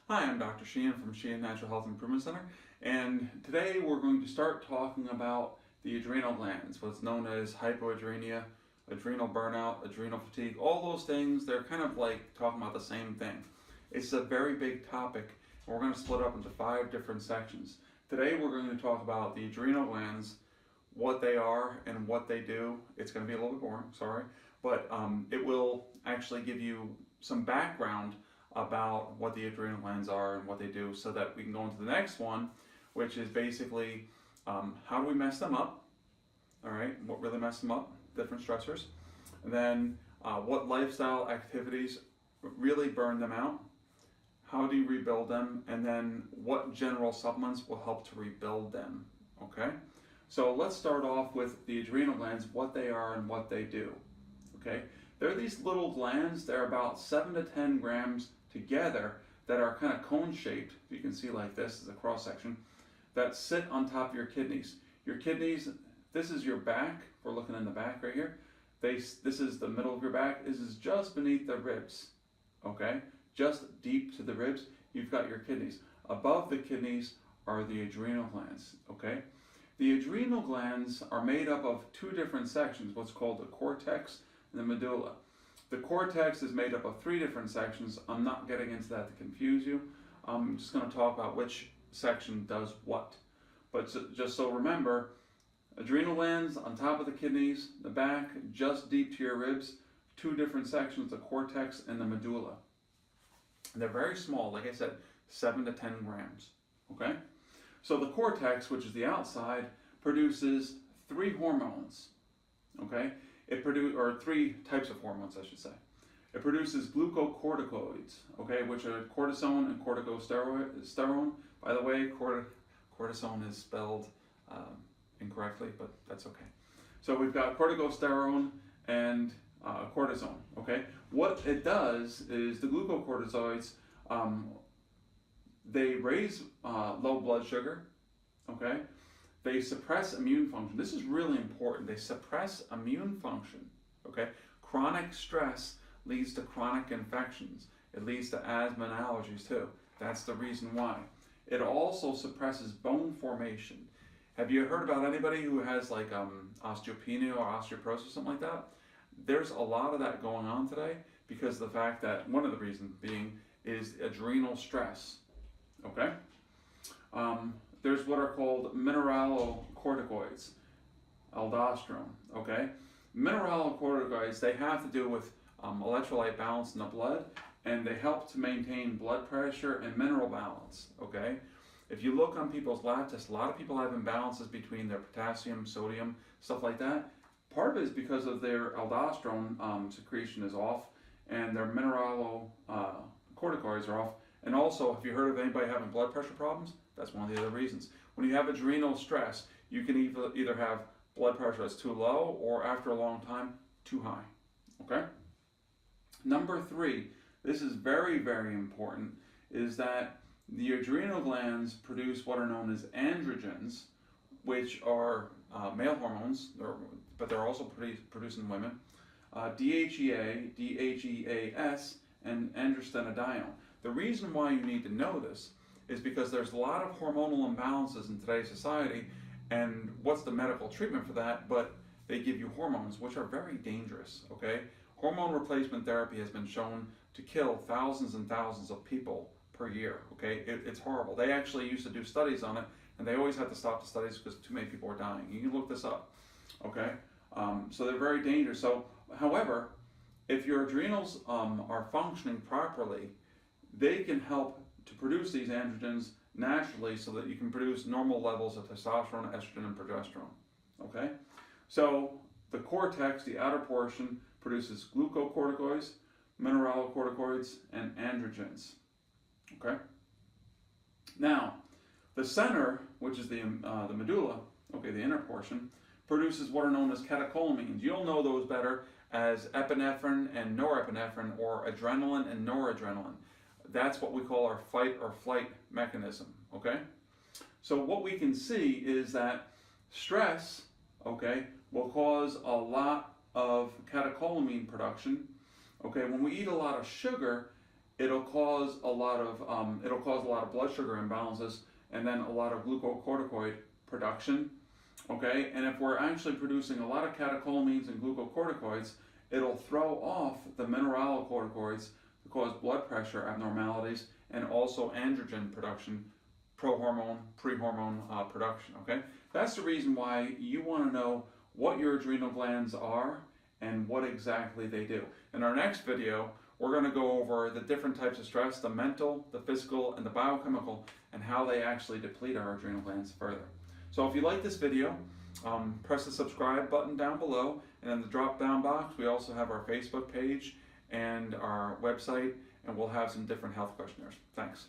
Hi, I'm Dr. Sheehan from Sheehan Natural Health Improvement Center, and today we're going to start talking about the adrenal glands, what's known as hypoadrenia, adrenal burnout, adrenal fatigue, all those things. They're kind of like talking about the same thing. It's a very big topic, and we're going to split up into 5 different sections. Today we're going to talk about the adrenal glands, what they are and what they do. It's going to be a little bit boring, sorry, but it will actually give you some background about what the adrenal glands are and what they do, so that we can go into the next one, which is basically how do we mess them up, all right, what really messes them up, different stressors, and then what lifestyle activities really burn them out, how do you rebuild them, and then what general supplements will help to rebuild them, okay? So let's start off with the adrenal glands, what they are and what they do, okay? They're these little glands. They're about 7 to 10 grams together that are kind of cone-shaped. You can see like this is a cross-section that sit on top of your kidneys. Your kidneys, this is your back. We're looking in the back right here. This is the middle of your back. This is just beneath the ribs, okay? Just deep to the ribs, you've got your kidneys. Above the kidneys are the adrenal glands, okay? The adrenal glands are made up of 2 different sections, what's called the cortex and the medulla. The cortex is made up of 3 different sections. I'm not getting into that to confuse you. I'm just going to talk about which section does what. But just so remember, adrenal glands on top of the kidneys, the back, just deep to your ribs, 2 different sections, the cortex and the medulla. And they're very small, like I said, 7 to 10 grams. Okay? So the cortex, which is the outside, produces 3 hormones. Okay? Or 3 types of hormones, I should say. It produces glucocorticoids, okay, which are cortisone and corticosterone. By the way, cortisone is spelled incorrectly, but that's okay. So we've got corticosterone and cortisone, okay? What it does is the glucocorticoids, they raise low blood sugar, okay? They suppress immune function. This is really important. They suppress immune function, okay? Chronic stress leads to chronic infections. It leads to asthma and allergies too. That's the reason why. It also suppresses bone formation. Have you heard about anybody who has like osteopenia or osteoporosis, something like that? There's a lot of that going on today because of the fact that one of the reasons being is adrenal stress, okay? There's what are called mineralocorticoids, aldosterone, okay? Mineralocorticoids, they have to do with electrolyte balance in the blood, and they help to maintain blood pressure and mineral balance, okay? If you look on people's lab tests, a lot of people have imbalances between their potassium, sodium, stuff like that. Part of it is because of their aldosterone secretion is off, and their mineralocorticoids are off. And also, have you heard of anybody having blood pressure problems? That's one of the other reasons. When you have adrenal stress, you can either have blood pressure that's too low or after a long time, too high, okay? Number 3, this is very, very important, is that the adrenal glands produce what are known as androgens, which are male hormones, but they're also produced in women, DHEA, DHEAS, and androstenedione. The reason why you need to know this is because there's a lot of hormonal imbalances in today's society, and what's the medical treatment for that? But they give you hormones, which are very dangerous, okay? Hormone replacement therapy has been shown to kill thousands and thousands of people per year, okay? It's horrible. They actually used to do studies on it, and they always had to stop the studies because too many people were dying. You can look this up, okay? So they're very dangerous. So, however, if your adrenals are functioning properly, they can help to produce these androgens naturally so that you can produce normal levels of testosterone, estrogen, and progesterone, okay? So the cortex, the outer portion, produces glucocorticoids, mineralocorticoids, and androgens, okay? Now, the center, which is the medulla, okay, the inner portion, produces what are known as catecholamines. You'll know those better as epinephrine and norepinephrine, or adrenaline and noradrenaline. That's what we call our fight or flight mechanism, okay? So what we can see is that stress, okay, will cause a lot of catecholamine production. Okay, when we eat a lot of sugar, it'll cause a lot of blood sugar imbalances, and then a lot of glucocorticoid production. Okay, and if we're actually producing a lot of catecholamines and glucocorticoids, it'll throw off the mineralocorticoids to cause blood pressure abnormalities and also androgen production, prohormone, prehormone production. Okay, that's the reason why you want to know what your adrenal glands are and what exactly they do. In our next video, we're going to go over the different types of stress, the mental, the physical, and the biochemical, and how they actually deplete our adrenal glands further. So if you like this video, press the subscribe button down below, and in the drop down box we also have our Facebook page and our website, and we'll have some different health questionnaires. Thanks.